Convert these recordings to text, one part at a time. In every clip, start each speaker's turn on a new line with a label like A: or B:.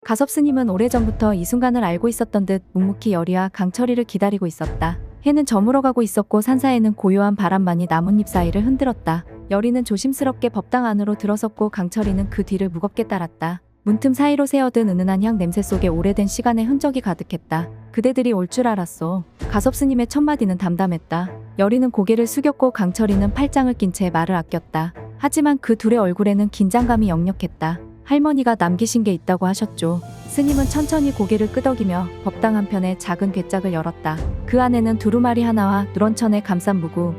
A: 가섭스님은 오래전부터 이 순간을 알고 있었던 듯 묵묵히 여리와 강철이를 기다리고 있었다. 해는 저물어가고 있었고 산사에는 고요한 바람만이 나뭇잎 사이를 흔들었다. 여리는 조심스럽게 법당 안으로 들어섰고 강철이는 그 뒤를 무겁게 따랐다. 문틈 사이로 새어든 은은한 향 냄새 속에 오래된 시간의 흔적이 가득했다. 그대들이 올 줄 알았어. 가섭스님의 첫마디는 담담했다. 여리는 고개를 숙였고 강철이는 팔짱을 낀 채 말을 아꼈다. 하지만 그 둘의 얼굴에는 긴장감이 역력했다. 할머니가 남기신 게 있다고 하셨죠. 스님은 천천히 고개를 끄덕이며 법당 한편에 작은 괴짝을 열었다. 그 안에는 두루마리 하나와 누런 천에 감싼 무구,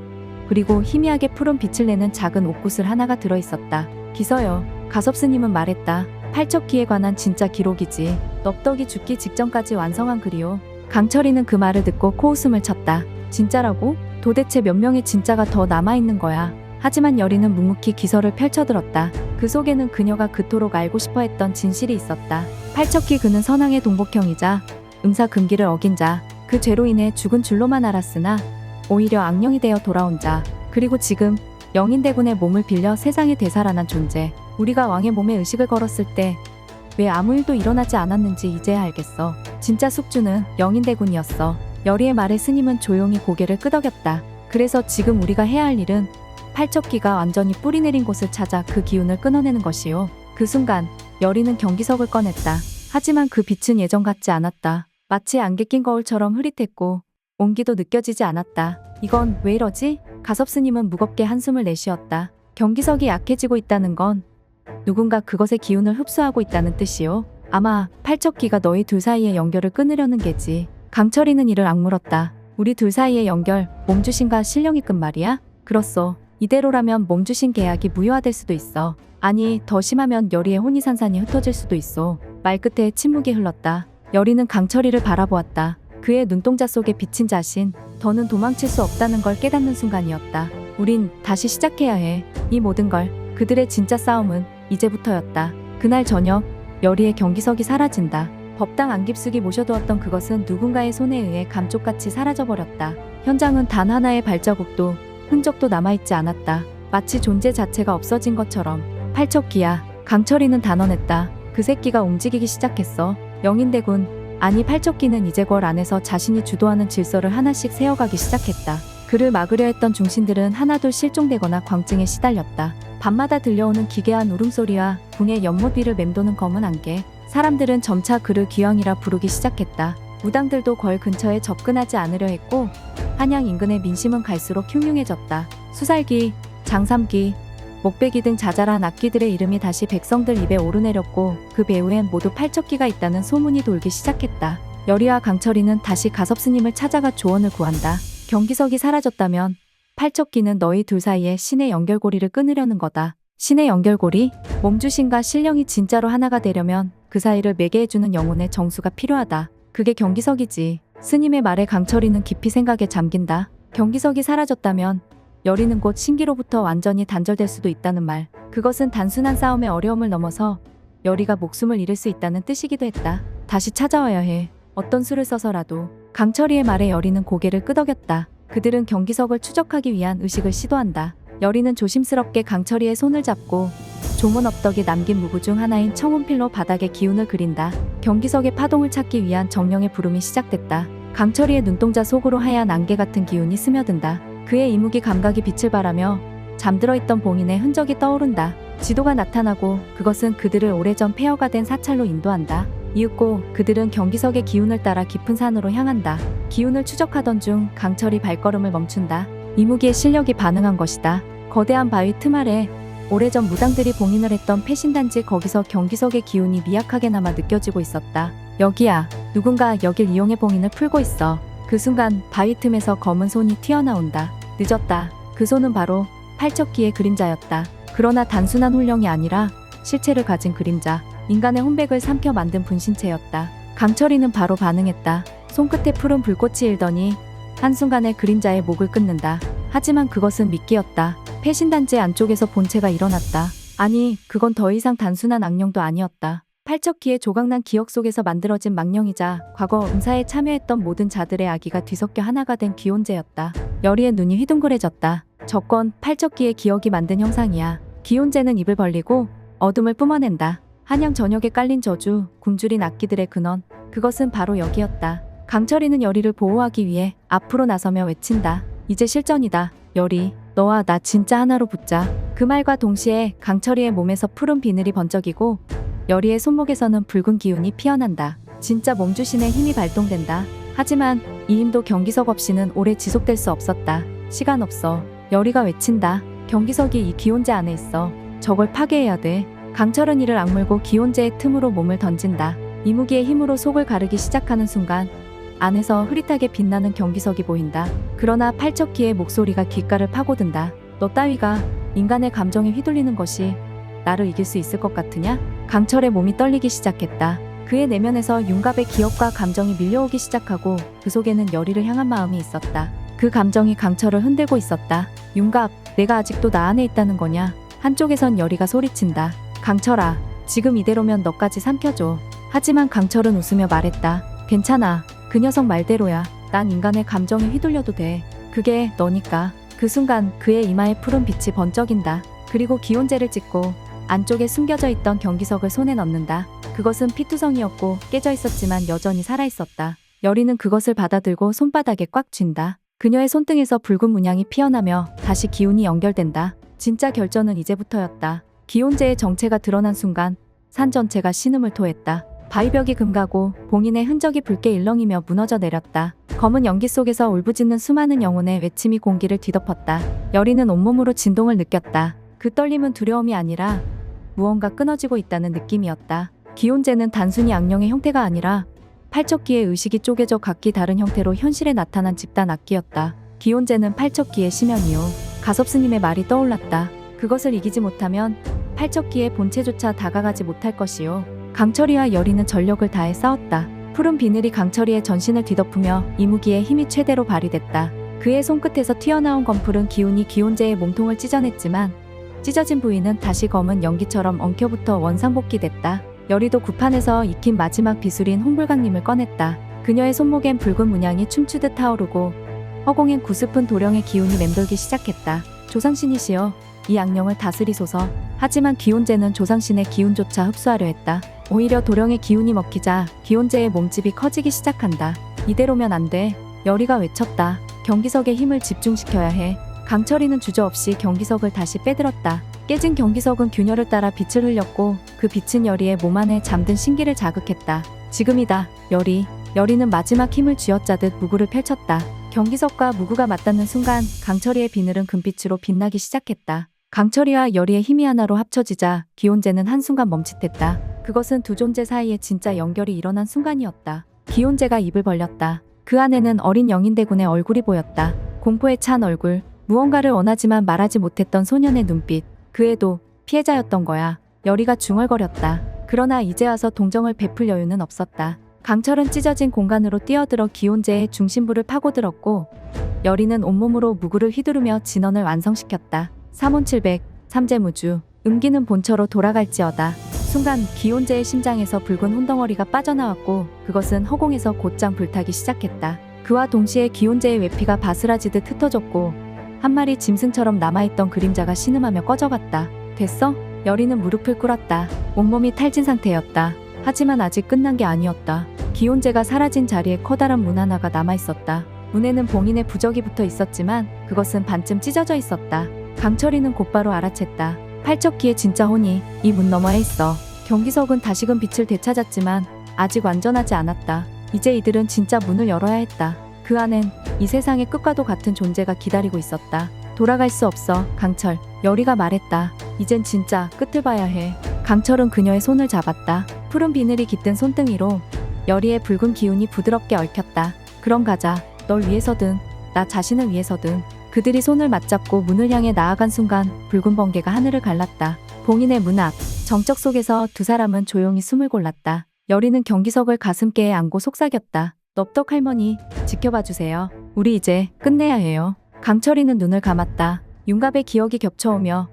A: 그리고 희미하게 푸른 빛을 내는 작은 옥구슬 하나가 들어있었다. 기서요. 가섭스님은 말했다. 팔척기에 관한 진짜 기록이지. 넙덕이 죽기 직전까지 완성한 글이요. 강철이는 그 말을 듣고 코웃음을 쳤다. 진짜라고? 도대체 몇 명의 진짜가 더 남아있는 거야. 하지만 여리는 묵묵히 기서를 펼쳐들었다. 그 속에는 그녀가 그토록 알고 싶어 했던 진실이 있었다. 팔척기 그는 선왕의 동복형이자 음사금기를 어긴 자, 그 죄로 인해 죽은 줄로만 알았으나 오히려 악령이 되어 돌아온 자, 그리고 지금 영인대군의 몸을 빌려 세상에 되살아난 존재. 우리가 왕의 몸에 의식을 걸었을 때 왜 아무 일도 일어나지 않았는지 이제야 알겠어. 진짜 숙주는 영인대군이었어. 여리의 말에 스님은 조용히 고개를 끄덕였다. 그래서 지금 우리가 해야 할 일은 팔척기가 완전히 뿌리내린 곳을 찾아 그 기운을 끊어내는 것이요. 그 순간 여리는 경기석을 꺼냈다. 하지만 그 빛은 예전 같지 않았다. 마치 안개 낀 거울처럼 흐릿했고 온기도 느껴지지 않았다. 이건 왜 이러지? 가섭스님은 무겁게 한숨을 내쉬었다. 경기석이 약해지고 있다는 건 누군가 그것의 기운을 흡수하고 있다는 뜻이요. 아마 팔척기가 너희 둘 사이의 연결을 끊으려는 게지. 강철이는 이를 악물었다. 우리 둘 사이의 연결, 몸주신과 신령이 끈 말이야? 그렇소. 이대로라면 몸주신 계약이 무효화될 수도 있어. 아니, 더 심하면 여리의 혼이산산이 흩어질 수도 있어. 말끝에 침묵이 흘렀다. 여리는 강철이를 바라보았다. 그의 눈동자 속에 비친 자신, 더는 도망칠 수 없다는 걸 깨닫는 순간이었다. 우린 다시 시작해야 해. 이 모든 걸. 그들의 진짜 싸움은 이제부터였다. 그날 저녁, 여리의 경기석이 사라진다. 법당 안깊숙이 모셔두었던 그것은 누군가의 손에 의해 감쪽같이 사라져버렸다. 현장은 단 하나의 발자국도 흔적도 남아있지 않았다. 마치 존재 자체가 없어진 것처럼. 팔척기야. 강철이는 단언했다. 그 새끼가 움직이기 시작했어. 영인대군, 아니 팔척기는 이제 궐 안에서 자신이 주도하는 질서를 하나씩 세워가기 시작했다. 그를 막으려 했던 중신들은 하나둘 실종되거나 광증에 시달렸다. 밤마다 들려오는 기괴한 울음소리와 궁의 연못 위를 맴도는 검은 안개. 사람들은 점차 그를 귀왕이라 부르기 시작했다. 무당들도 궐 근처에 접근하지 않으려 했고 한양 인근의 민심은 갈수록 흉흉해졌다. 수살기, 장삼기, 목베기 등 자잘한 악기들의 이름이 다시 백성들 입에 오르내렸고 그 배후엔 모두 팔척기가 있다는 소문이 돌기 시작했다. 여리와 강철이는 다시 가섭스님을 찾아가 조언을 구한다. 경기석이 사라졌다면 팔척기는 너희 둘 사이에 신의 연결고리를 끊으려는 거다. 신의 연결고리? 몸주신과 신령이 진짜로 하나가 되려면 그 사이를 매개해주는 영혼의 정수가 필요하다. 그게 경기석이지. 스님의 말에 강철이는 깊이 생각에 잠긴다. 경기석이 사라졌다면 여리는 곧 신기로부터 완전히 단절될 수도 있다는 말. 그것은 단순한 싸움의 어려움을 넘어서 여리가 목숨을 잃을 수 있다는 뜻이기도 했다. 다시 찾아와야 해. 어떤 수를 써서라도. 강철이의 말에 여리는 고개를 끄덕였다. 그들은 경기석을 추적하기 위한 의식을 시도한다. 여리는 조심스럽게 강철이의 손을 잡고 조문업덕이 남긴 무구 중 하나인 청운필로 바닥에 기운을 그린다. 경기석의 파동을 찾기 위한 정령의 부름이 시작됐다. 강철이의 눈동자 속으로 하얀 안개 같은 기운이 스며든다. 그의 이무기 감각이 빛을 발하며 잠들어 있던 봉인의 흔적이 떠오른다. 지도가 나타나고 그것은 그들을 오래전 폐허가 된 사찰로 인도한다. 이윽고 그들은 경기석의 기운을 따라 깊은 산으로 향한다. 기운을 추적하던 중 강철이 발걸음을 멈춘다. 이무기의 실력이 반응한 것이다. 거대한 바위 틈 아래 오래전 무당들이 봉인을 했던 패신단지 거기서 경기석의 기운이 미약하게나마 느껴지고 있었다. 여기야. 누군가 여길 이용해 봉인을 풀고 있어. 그 순간 바위 틈에서 검은 손이 튀어나온다. 늦었다. 그 손은 바로 팔척기의 그림자였다. 그러나 단순한 혼령이 아니라 실체를 가진 그림자. 인간의 혼백을 삼켜 만든 분신체였다. 강철이는 바로 반응했다. 손끝에 푸른 불꽃이 일더니 한순간에 그림자의 목을 끊는다. 하지만 그것은 미끼였다. 패신단지 안쪽에서 본체가 일어났다. 아니, 그건 더 이상 단순한 악령도 아니었다. 팔척기의 조각난 기억 속에서 만들어진 망령이자 과거 음사에 참여했던 모든 자들의 아기가 뒤섞여 하나가 된 기혼제였다. 여리의 눈이 휘둥그레졌다. 저건 팔척기의 기억이 만든 형상이야. 기혼제는 입을 벌리고 어둠을 뿜어낸다. 한양 전역에 깔린 저주, 굶주린 악기들의 근원, 그것은 바로 여기였다. 강철이는 여리를 보호하기 위해 앞으로 나서며 외친다. 이제 실전이다. 여리, 너와 나 진짜 하나로 붙자. 그 말과 동시에 강철이의 몸에서 푸른 비늘이 번쩍이고 여리의 손목에서는 붉은 기운이 피어난다. 진짜 몸주신의 힘이 발동된다. 하지만 이 힘도 경기석 없이는 오래 지속될 수 없었다. 시간 없어. 여리가 외친다. 경기석이 이 기온제 안에 있어. 저걸 파괴해야 돼. 강철은 이를 악물고 기온제의 틈으로 몸을 던진다. 이무기의 힘으로 속을 가르기 시작하는 순간 안에서 흐릿하게 빛나는 경기석이 보인다. 그러나 팔척기의 목소리가 귓가를 파고든다. 너 따위가 인간의 감정에 휘둘리는 것이 나를 이길 수 있을 것 같으냐? 강철의 몸이 떨리기 시작했다. 그의 내면에서 윤갑의 기억과 감정이 밀려오기 시작하고 그 속에는 여리를 향한 마음이 있었다. 그 감정이 강철을 흔들고 있었다. 윤갑, 내가 아직도 나 안에 있다는 거냐? 한쪽에선 여리가 소리친다. 강철아, 지금 이대로면 너까지 삼켜줘. 하지만 강철은 웃으며 말했다. 괜찮아. 그 녀석 말대로야. 난 인간의 감정에 휘둘려도 돼. 그게 너니까. 그 순간 그의 이마에 푸른 빛이 번쩍인다. 그리고 기온제를 찍고 안쪽에 숨겨져 있던 경기석을 손에 넣는다. 그것은 피투성이었고 깨져 있었지만 여전히 살아있었다. 여리는 그것을 받아들고 손바닥에 꽉 쥔다. 그녀의 손등에서 붉은 문양이 피어나며 다시 기운이 연결된다. 진짜 결전은 이제부터였다. 기온제의 정체가 드러난 순간 산 전체가 신음을 토했다. 바위벽이 금가고 봉인의 흔적이 붉게 일렁이며 무너져 내렸다. 검은 연기 속에서 울부짖는 수많은 영혼의 외침이 공기를 뒤덮었다. 여리는 온몸으로 진동을 느꼈다. 그 떨림은 두려움이 아니라 무언가 끊어지고 있다는 느낌이었다. 기온제는 단순히 악령의 형태가 아니라 팔척기의 의식이 쪼개져 각기 다른 형태로 현실에 나타난 집단 악기였다. 기온제는 팔척기의 심연이요. 가섭스님의 말이 떠올랐다. 그것을 이기지 못하면 팔척기의 본체조차 다가가지 못할 것이요. 강철이와 여리는 전력을 다해 싸웠다. 푸른 비늘이 강철이의 전신을 뒤덮으며 이무기의 힘이 최대로 발휘됐다. 그의 손끝에서 튀어나온 검푸른 기운이 기온제의 몸통을 찢어냈지만 찢어진 부위는 다시 검은 연기처럼 엉켜붙어 원상복귀됐다. 여리도 구판에서 익힌 마지막 비술인 홍불강림을 꺼냈다. 그녀의 손목엔 붉은 문양이 춤추듯 타오르고 허공엔 구슬픈 도령의 기운이 맴돌기 시작했다. 조상신이시여, 이 악령을 다스리소서. 하지만 기온제는 조상신의 기운조차 흡수하려 했다. 오히려 도령의 기운이 먹히자 기온제의 몸집이 커지기 시작한다. 이대로면 안 돼. 여리가 외쳤다. 경기석에 힘을 집중시켜야 해. 강철이는 주저없이 경기석을 다시 빼들었다. 깨진 경기석은 균열을 따라 빛을 흘렸고 그 빛은 여리의 몸 안에 잠든 신기를 자극했다. 지금이다, 여리. 여리는 마지막 힘을 쥐어짜듯 무구를 펼쳤다. 경기석과 무구가 맞닿는 순간 강철이의 비늘은 금빛으로 빛나기 시작했다. 강철이와 여리의 힘이 하나로 합쳐지자 기온제는 한순간 멈칫했다. 그것은 두 존재 사이에 진짜 연결이 일어난 순간이었다. 기온제가 입을 벌렸다. 그 안에는 어린 영인대군의 얼굴이 보였다. 공포에 찬 얼굴, 무언가를 원하지만 말하지 못했던 소년의 눈빛. 그 애도 피해자였던 거야. 여리가 중얼거렸다. 그러나 이제 와서 동정을 베풀 여유는 없었다. 강철은 찢어진 공간으로 뛰어들어 기온제의 중심부를 파고들었고 여리는 온몸으로 무구를 휘두르며 진원을 완성시켰다. 삼혼칠백, 삼재무주, 음기는 본처로 돌아갈지어다. 순간 기온제의 심장에서 붉은 혼덩어리가 빠져나왔고 그것은 허공에서 곧장 불타기 시작했다. 그와 동시에 기온제의 외피가 바스라지듯 흩어졌고 한 마리 짐승처럼 남아있던 그림자가 신음하며 꺼져갔다. 됐어? 여리는 무릎을 꿇었다. 온몸이 탈진 상태였다. 하지만 아직 끝난 게 아니었다. 기온제가 사라진 자리에 커다란 문 하나가 남아있었다. 문에는 봉인의 부적이 붙어 있었지만 그것은 반쯤 찢어져 있었다. 강철이는 곧바로 알아챘다. 팔척기의 진짜 혼이 이 문 너머에 있어. 경기석은 다시금 빛을 되찾았지만 아직 완전하지 않았다. 이제 이들은 진짜 문을 열어야 했다. 그 안엔 이 세상의 끝과도 같은 존재가 기다리고 있었다. 돌아갈 수 없어, 강철. 여리가 말했다. 이젠 진짜 끝을 봐야 해. 강철은 그녀의 손을 잡았다. 푸른 비늘이 깃든 손등이로 여리의 붉은 기운이 부드럽게 얽혔다. 그럼 가자. 널 위해서든 나 자신을 위해서든. 그들이 손을 맞잡고 문을 향해 나아간 순간 붉은 번개가 하늘을 갈랐다. 봉인의 문 앞, 정적 속에서 두 사람은 조용히 숨을 골랐다. 여리는 경기석을 가슴께에 안고 속삭였다. 넙덕 할머니, 지켜봐 주세요. 우리 이제 끝내야 해요. 강철이는 눈을 감았다. 윤갑의 기억이 겹쳐오며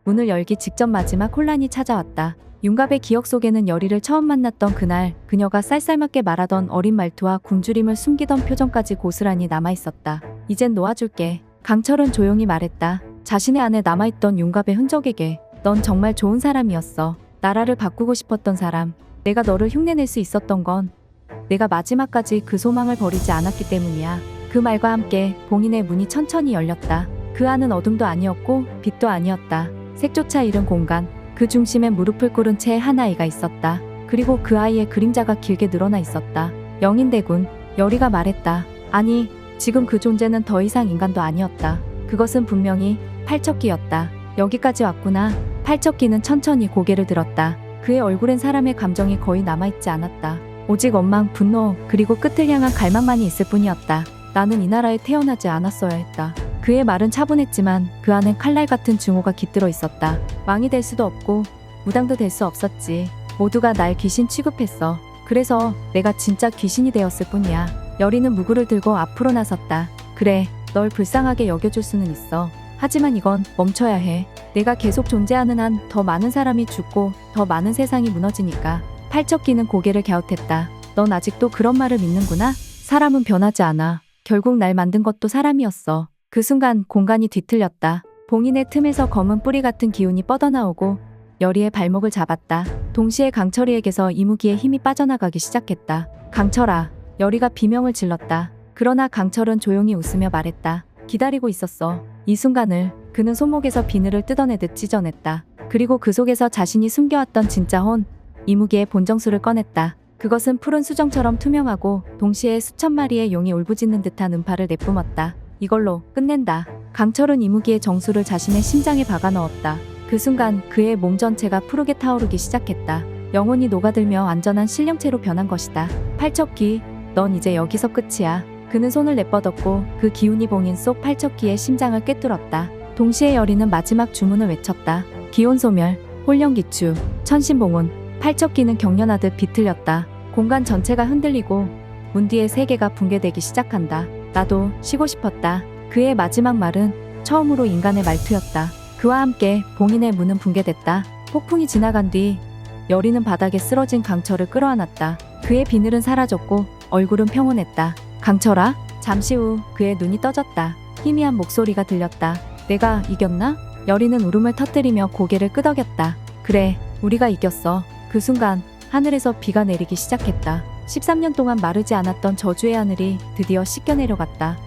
A: 문을 열기 직전 마지막 혼란이 찾아왔다. 윤갑의 기억 속에는 여리를 처음 만났던 그날 그녀가 쌀쌀맞게 말하던 어린 말투와 굶주림을 숨기던 표정까지 고스란히 남아있었다. 이젠 놓아줄게. 강철은 조용히 말했다. 자신의 안에 남아있던 윤갑의 흔적에게 넌 정말 좋은 사람이었어. 나라를 바꾸고 싶었던 사람, 내가 너를 흉내낼 수 있었던 건 내가 마지막까지 그 소망을 버리지 않았기 때문이야. 그 말과 함께 봉인의 문이 천천히 열렸다. 그 안은 어둠도 아니었고 빛도 아니었다. 색조차 잃은 공간, 그 중심에 무릎을 꿇은 채 한 아이가 있었다. 그리고 그 아이의 그림자가 길게 늘어나 있었다. 영인대군, 여리가 말했다. 아니, 지금 그 존재는 더 이상 인간도 아니었다. 그것은 분명히 팔척기였다. 여기까지 왔구나. 팔척기는 천천히 고개를 들었다. 그의 얼굴엔 사람의 감정이 거의 남아있지 않았다. 오직 원망, 분노, 그리고 끝을 향한 갈망만이 있을 뿐이었다. 나는 이 나라에 태어나지 않았어야 했다. 그의 말은 차분했지만 그 안엔 칼날 같은 증오가 깃들어 있었다. 왕이 될 수도 없고 무당도 될 수 없었지. 모두가 날 귀신 취급했어. 그래서 내가 진짜 귀신이 되었을 뿐이야. 여리는 무구를 들고 앞으로 나섰다. 그래, 널 불쌍하게 여겨줄 수는 있어. 하지만 이건 멈춰야 해. 내가 계속 존재하는 한 더 많은 사람이 죽고 더 많은 세상이 무너지니까. 팔척기는 고개를 갸웃했다. 넌 아직도 그런 말을 믿는구나? 사람은 변하지 않아. 결국 날 만든 것도 사람이었어. 그 순간 공간이 뒤틀렸다. 봉인의 틈에서 검은 뿌리 같은 기운이 뻗어나오고 여리의 발목을 잡았다. 동시에 강철이에게서 이무기의 힘이 빠져나가기 시작했다. 강철아, 여리가 비명을 질렀다. 그러나 강철은 조용히 웃으며 말했다. 기다리고 있었어. 이 순간을. 그는 손목에서 비늘을 뜯어내듯 찢어냈다. 그리고 그 속에서 자신이 숨겨왔던 진짜 혼, 이무기의 본정수를 꺼냈다. 그것은 푸른 수정처럼 투명하고 동시에 수천 마리의 용이 울부짖는 듯한 음파를 내뿜었다. 이걸로 끝낸다. 강철은 이무기의 정수를 자신의 심장에 박아 넣었다. 그 순간 그의 몸 전체가 푸르게 타오르기 시작했다. 영혼이 녹아들며 안전한 신령체로 변한 것이다. 팔척기, 넌 이제 여기서 끝이야. 그는 손을 내뻗었고 그 기운이 봉인 속 팔척기의 심장을 꿰뚫었다. 동시에 여리는 마지막 주문을 외쳤다. 기혼소멸, 홀령기추, 천신봉운. 팔척기는 경련하듯 비틀렸다. 공간 전체가 흔들리고 문 뒤의 세계가 붕괴되기 시작한다. 나도 쉬고 싶었다. 그의 마지막 말은 처음으로 인간의 말투였다. 그와 함께 봉인의 문은 붕괴됐다. 폭풍이 지나간 뒤 여리는 바닥에 쓰러진 강철을 끌어안았다. 그의 비늘은 사라졌고 얼굴은 평온했다. 강철아? 잠시 후 그의 눈이 떠졌다. 희미한 목소리가 들렸다. 내가 이겼나? 여리는 울음을 터뜨리며 고개를 끄덕였다. 그래, 우리가 이겼어. 그 순간 하늘에서 비가 내리기 시작했다. 13년 동안 마르지 않았던 저주의 하늘이 드디어 씻겨 내려갔다.